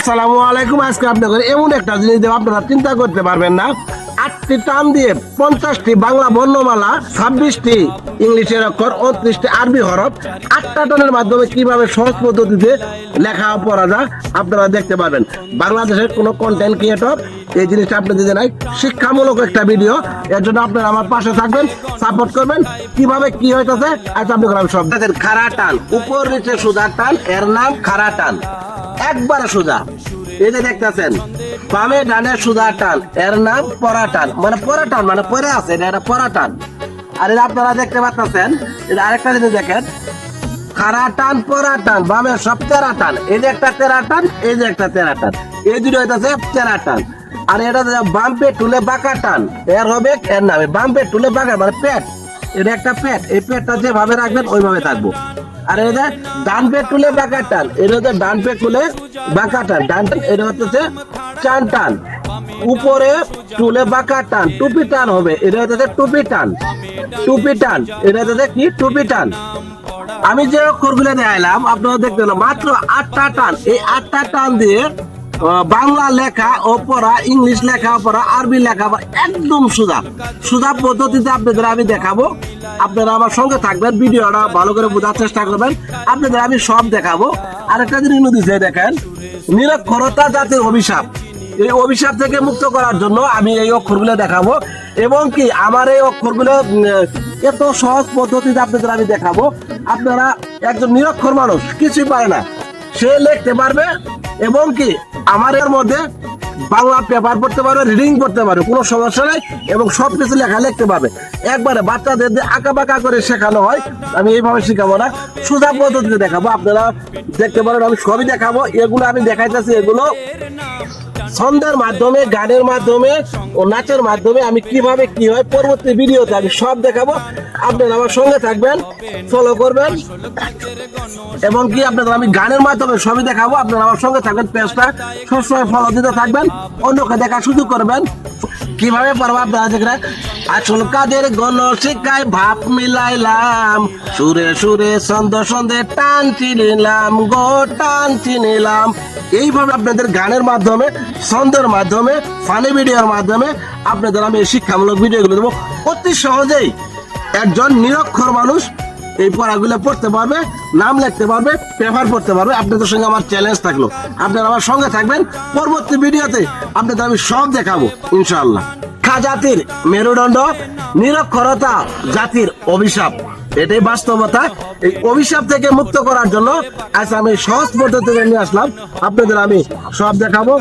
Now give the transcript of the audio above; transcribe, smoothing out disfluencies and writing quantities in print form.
আসসালামু আলাইকুম। আজকে আপনাদের এমন একটা জিনিস দেব আপনারা চিন্তা করতে পারবেন না। 8টি টান দিয়ে 50টি বাংলা বর্ণমালা, 26টি ইংলিশের অক্ষর, 29টি আরবি হরফ 8টা টানের মাধ্যমে কিভাবে সহজ পদ্ধতিতে লেখা পড়া যায় আপনারা দেখতে পারবেন। বাংলাদেশের কোনো কন্টেন্ট ক্রিয়েটর এই জিনিসটা আপনাদের জানাই, শিক্ষামূলক একটা ভিডিও। এর জন্য আপনারা আমার পাশে থাকবেন, সাপোর্ট করবেন। কিভাবে কি হইতেছে আজ আপনাদের আমি সব দেখেন। খাড়া টান, উপর নিচে সোজা টান, এর নাম খাড়া টান। একবারে সোজা, এই যে দেখতেছেন বামে ডানে সোজা টান, এর নাম পরা টান। মানে পরা টান মানে পরে আছে, এটা পরা টান। আর এটা আপনারা দেখতে পাচ্ছেন, এটা আরেকটা জিনিস দেখেন, খাড়া টান পরা টান, বামে সব তেরা টান। এই যে একটা তেরা টান, এই যে একটা তেরা টান, এই দুটো হইতেছে তেরা টান। আর এটা বাম পেট তুলে বাঁকা টান, এর হবে এর নামে বাম পেট তুলে বাঁকা মানে পেট। এটা একটা পেট, এই পেটটা যেভাবে রাখবেন ওইভাবে থাকবো। আর এটা ডান পেট তুলে বাঁকা টান, এটা হচ্ছে ডান পেট তুলে বাঁকা টান, ডান টান। এটা হচ্ছে চান টান, উপরে তুলে বাঁকা টান, টুপি টান হবে। এটা হচ্ছে টুপি টান, টুপি টান। এটা হচ্ছে কি টুপি টান। আমি যে অক্ষরগুলো দেখাইলাম আপনারা দেখতে পেলাম মাত্র 8টা টান। এই 8টা টান দিয়ে বাংলা লেখা ও পড়া, ইংলিশ লেখা পড়া, আরবি লেখা পড়া একদম সোজা সোজা পদ্ধতিতে আপনাদের আমি দেখাবো। আপনারা আমার সঙ্গে থাকবেন, ভিডিওটা ভালো করে বোঝার চেষ্টা করবেন। আপনাদের আমি সব দেখাবো। আরেকটা জিনিস দিচ্ছে দেখেন, নিরক্ষরতা জাতির অভিশাপ। এই অভিশাপ থেকে মুক্ত করার জন্য আমি এই অক্ষরগুলো দেখাবো, এবং কি আমার এই অক্ষরগুলো এত সহজ পদ্ধতিতে আপনাদের আমি দেখাবো। আপনারা একজন নিরক্ষর মানুষ, কিছুই পারে না, সে লিখতে পারবে, এবং কি আমার এর মধ্যে বাংলা পেপার পড়তে পারবে, রিডিং পড়তে পারবে, কোনো সমস্যা নেই। এবং সবকিছু লেখা লিখতে পারবে। একবারে বাচ্চাদের আঁকা বাঁকা করে শেখানো হয়, আমি এইভাবে শেখাবো না, সোজা পদ্ধতিতে দেখাবো। আপনারা দেখতে পারেন, আমি সবই দেখাবো। এগুলো আমি দেখাইতেছি, এগুলো ছন্দের মাধ্যমে, গানের মাধ্যমে ও নাচের মাধ্যমে আমি কিভাবে কি হয় পরবর্তী ভিডিওতে আমি সব দেখাবো। আপনারা আমার সঙ্গে থাকবেন, ফলো করবেন, এবং কি আপনাদের আমি গানের মাধ্যমে সবই দেখাবো। আপনারা আমার সঙ্গে থাকবেন, পেজটা সবসময় ফলো দিতে থাকবেন, অন্যকে দেখার সুযোগ করবেন। কিভাবে পারবো আপনারা দেখবেন। আসল কাজের গণ শিক্ষায় ভাব মিলাইলাম, সুরে সুরে ছন্দ ছন্দে টান চিনিলাম গো, টান চিনিলাম। এইভাবে আপনাদের গানের মাধ্যমে, ছন্দের মাধ্যমে, ফানি ভিডিওর মাধ্যমে আপনাদের আমি শিক্ষামূলক ভিডিওগুলো দেবো। অতি সহজেই একজন নিরক্ষর মানুষ এই পড়াগুলো পড়তে পারবে, নাম লিখতে পারবে, পেপার পড়তে পারবে। আপনাদের সঙ্গে আমার চ্যালেঞ্জ থাকলো, আপনারা আমার সঙ্গে থাকবেন। পরবর্তী ভিডিওতে আপনাদের আমি সব দেখাবো ইনশাআল্লাহ। জাতির মেরুদণ্ড, নিরক্ষরতা জাতির অভিশাপ, এটাই বাস্তবতা। এই অভিশাপ থেকে মুক্ত করার জন্য আজ আমি সহজ পদ্ধতিতে নিয়ে আসলাম, আপনাদের আমি সব দেখাবো।